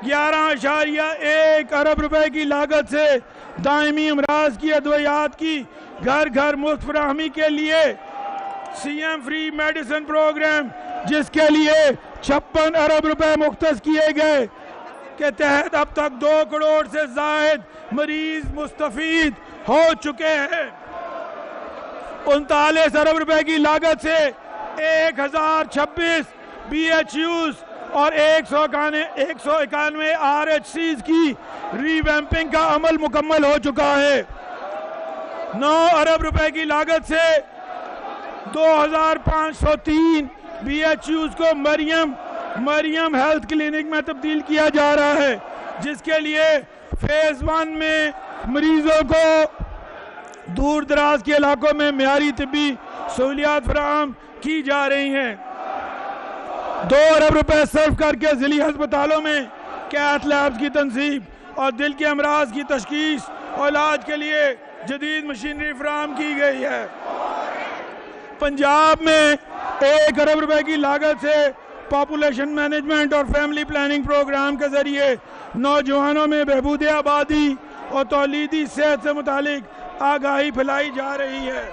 11.1 ارب روپے کی لاگت سے دائمی امراض کی ادویات کی گھر گھر مفت فراہمی کے لیے C M free medicine program, جس کے لیے 56 ارب روپے مختص کیے گئے، کے تحت اب تک 2 کروڑ سے زائد مریض مستفید ہو چکے ہیں۔ 39 ارب روپے کی لاگت سے 1026 بی ایچ یوز اور 191 آر ایچ سیز کی ری ویمپنگ کا عمل مکمل ہو چکا ہے۔ 9 ارب روپے کی لاگت سے 2503 بی ایچ یوز کو مریم ہیلتھ کلینک میں تبدیل کیا جا رہا ہے، جس کے لیے فیز 1 میں مریضوں کو دور دراز کے علاقوں میں معیاری طبی سہولیات فراہم کی جا رہی ہیں۔ 2 ارب روپے صرف کر کے ضلعی ہسپتالوں میں کیتھ لیبز کی تنصیب اور دل کے امراض کی تشخیص اور علاج کے لیے جدید مشینری فراہم کی گئی ہے۔ پنجاب میں 1 ارب روپے کی لاگت سے پاپولیشن مینجمنٹ اور فیملی پلاننگ پروگرام کے ذریعے نوجوانوں میں بہبود آبادی اور تولیدی صحت سے متعلق آگاہی پھیلائی جا رہی ہے۔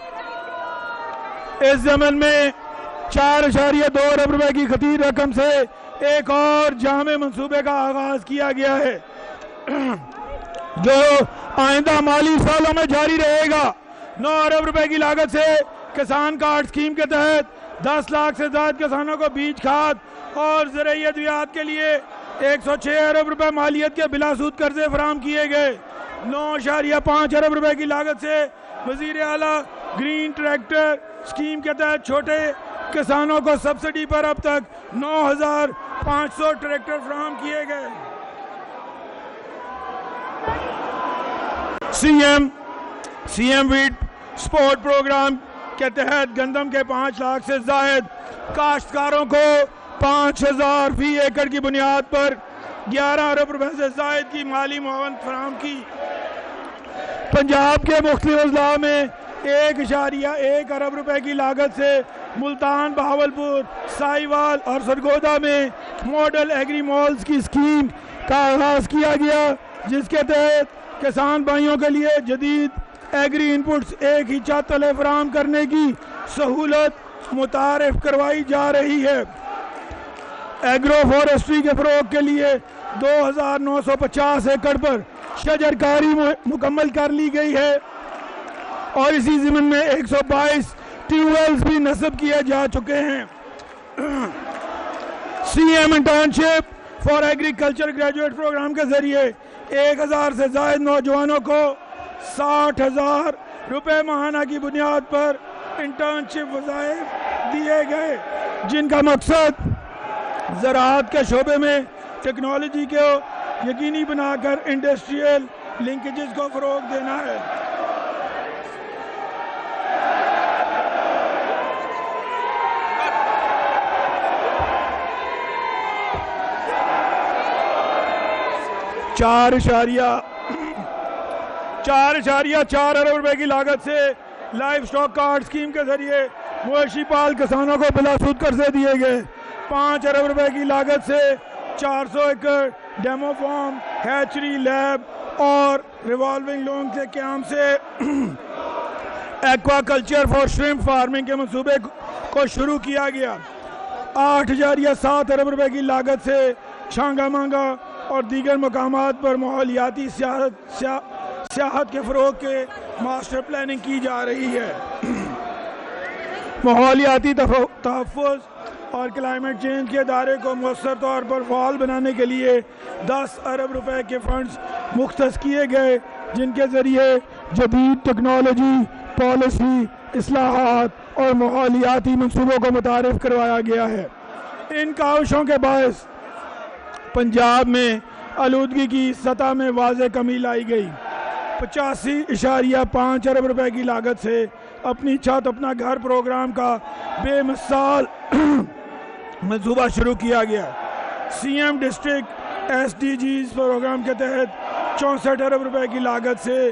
اس ضمن میں 4.2 ارب روپے کی خطیر رقم سے ایک اور جامع منصوبے کا آغاز کیا گیا ہے، جو آئندہ مالی سالوں میں جاری رہے گا۔ 9 ارب روپے کی لاگت سے کسان کارڈ اسکیم کے تحت 10 لاکھ سے زائد کسانوں کو بیج کھاد اور زرعی ادویات کے لیے 106 ارب روپے مالیت کے بلا سود قرضے فراہم کیے گئے۔ 9.5 ارب روپے کی لاگت سے وزیر اعلیٰ گرین ٹریکٹر اسکیم کے تحت چھوٹے کسانوں کو سبسڈی پر اب تک 9500 ٹریکٹر فراہم کیے گئے۔ C M wheat support program کے تحت گندم کے 5 لاکھ سے زائد کاشتکاروں کو 5000 فی ایکڑ کی بنیاد پر 11 ارب روپے سے زائد کی مالی معاونت فراہم کی۔ پنجاب کے مختلف اضلاع میں 1.1 ارب روپے کی لاگت سے ملتان، بہاولپور، ساہیوال اور سرگودا میں ماڈل ایگری مالز کی اسکیم کا آغاز کیا گیا، جس کے تحت کسان بھائیوں کے لیے جدید ایگری انپٹس ایک ہی چھت تلے فراہم کرنے کی سہولت متعارف کروائی جا رہی ہے۔ ایگرو فورسٹری کے فروغ کے لیے 2950 ایکڑ پر شجر کاری مکمل کر لی گئی ہے اور اسی ضمن میں 122 ٹیوب ویلز بھی نصب کیے جا چکے ہیں۔ C M internship for agriculture graduate program کے ذریعے 1000 سے زائد نوجوانوں کو 60,000 روپے ماہانہ کی بنیاد پر انٹرنشپ وظائف دیے گئے، جن کا مقصد زراعت کے شعبے میں ٹیکنالوجی کو یقینی بنا کر انڈسٹریل لنکیجز کو فروغ دینا ہے۔ چار ارب روپے کی لاگت سے لائف سٹاک کارڈ اسکیم کے ذریعے مویشی پال کسانوں کو بلا سود قرضے دیے گئے۔ 5 ارب روپے کی لاگت سے 400 ایکڑ ڈیمو فارم، ہیچری لیب اور ریوالونگ لون کے قیام سے aqua culture for shrimp farming کے منصوبے کو شروع کیا گیا۔ 8.7 ارب روپے کی لاگت سے چھانگا مانگا اور دیگر مقامات پر ماحولیاتی سیاحت کے فروغ کے ماسٹر پلاننگ کی جا رہی ہے۔ ماحولیاتی تحفظ اور کلائمیٹ چینج کے ادارے کو مؤثر طور پر فعال بنانے کے لیے 10 ارب روپے کے فنڈز مختص کیے گئے، جن کے ذریعے جدید ٹیکنالوجی، پالیسی، اصلاحات اور ماحولیاتی منصوبوں کو متعارف کروایا گیا ہے۔ ان کاوشوں کے باعث پنجاب میں آلودگی کی سطح میں واضح کمی لائی گئی۔ 85.5 ارب روپے کی لاگت سے اپنی چھت اپنا گھر پروگرام کا بے مثال منصوبہ شروع کیا گیا۔ C M district S D Gs program کے تحت 64 ارب روپے کی لاگت سے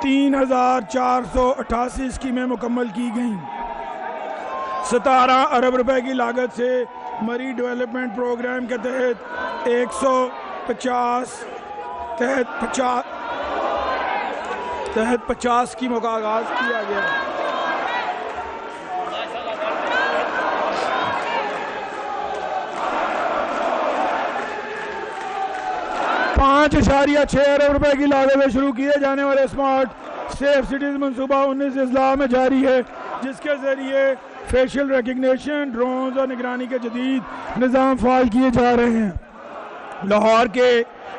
3488 اسکیمیں مکمل کی گئیں۔ 17 ارب روپے کی لاگت سے مری ڈیولپمنٹ پروگرام کے تحت تحت 50 اسکیموں کا آغاز کیا گیا۔ 5.6 ارب روپے کی لاگت سے شروع کیے جانے والے اسمارٹ سیف سٹیز منصوبہ 19 اضلاع میں جاری ہے، جس کے ذریعے فیشل ریکگنیشن، ڈرونز اور نگرانی کے جدید نظام فعال کیے جا رہے ہیں۔ لاہور کے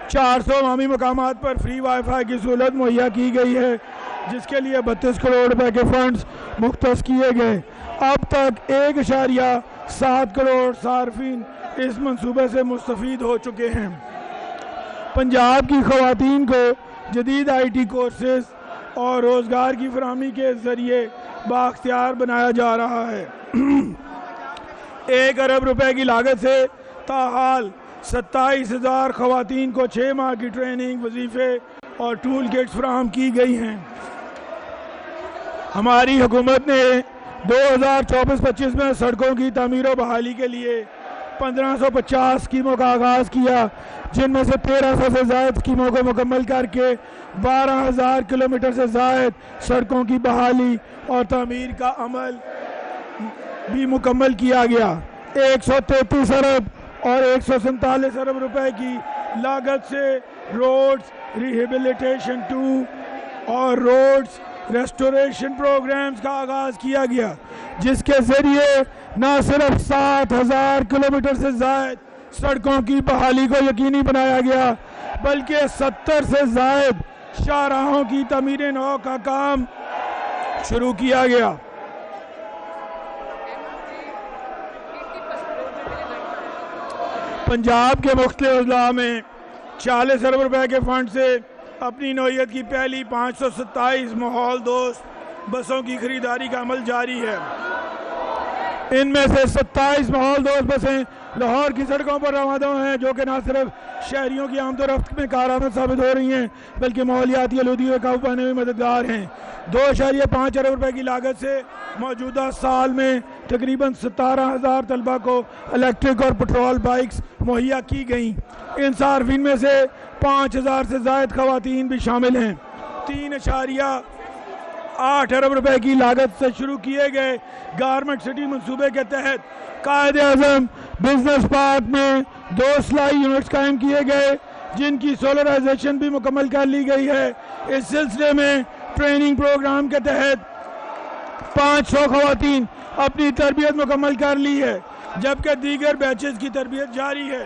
400 عوامی مقامات پر فری وائی فائی کی سہولت مہیا کی گئی ہے، جس کے لیے 32 کروڑ روپے کے فنڈز مختص کیے گئے۔ اب تک 1.7 کروڑ صارفین اس منصوبے سے مستفید ہو چکے ہیں۔ پنجاب کی خواتین کو جدید آئی ٹی کورسز اور روزگار کی فراہمی کے ذریعے بااختیار بنایا جا رہا ہے۔ 1 ارب روپے کی لاگت سے تاحال 27,000 خواتین کو 6 ماہ کی ٹریننگ، وظیفے اور ٹول کٹس فراہم کی گئی ہیں۔ ہماری حکومت نے 2024-25 میں سڑکوں کی تعمیر و بحالی کے لیے 1550 اسکیموں کا آغاز کیا، جن میں سے 1300 سے زائد اسکیموں کو مکمل کر کے 12,000 کلومیٹر سے زائد سڑکوں کی بحالی اور تعمیر کا عمل بھی مکمل کیا گیا۔ 133 ارب اور 147 ارب روپے کی لاگت سے روڈز ریہیبلیٹیشن 2 اور روڈز ریسٹوریشن پروگرامز کا آغاز کیا گیا، جس کے ذریعے نہ صرف 7,000 کلومیٹر سے زائد سڑکوں کی بحالی کو یقینی بنایا گیا، بلکہ 70 سے زائد شاہراہوں کی تعمیر نو کا کام شروع کیا گیا۔ پنجاب کے مختلف اضلاع میں 40 ارب روپے کے فنڈ سے اپنی نوعیت کی پہلی 527 ماحول دوست بسوں کی خریداری کا عمل جاری ہے۔ ان میں سے 27 ماحول دوست بسیں لاہور کی سڑکوں پر روانہ ہیں، جو کہ نہ صرف شہریوں کی آمد و رفت میں کارآمد ثابت ہو رہی ہیں، بلکہ ماحولیاتی آلودگی کو قابو پانے میں مددگار ہیں۔ 2.5 ارب روپے کی لاگت سے موجودہ سال میں تقریباً 17,000 طلبہ کو الیکٹرک اور پٹرول بائکس مہیا کی گئیں۔ ان صارفین میں سے 5,000 سے زائد خواتین بھی شامل ہیں۔ 3.8 ارب روپے کی لاگت سے شروع کیے گئے گارمنٹ سٹی منصوبے کے تحت قائد اعظم بزنس پارک میں 2 سلائی یونٹس قائم کیے گئے، جن کی سولرائزیشن بھی مکمل کر لی گئی ہے۔ اس سلسلے میں ٹریننگ پروگرام کے تحت 500 خواتین اپنی تربیت مکمل کر لی ہے، جبکہ دیگر بیچز کی تربیت جاری ہے۔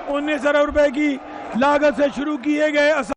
19 ارب روپے کی لاگت سے شروع کیے گئے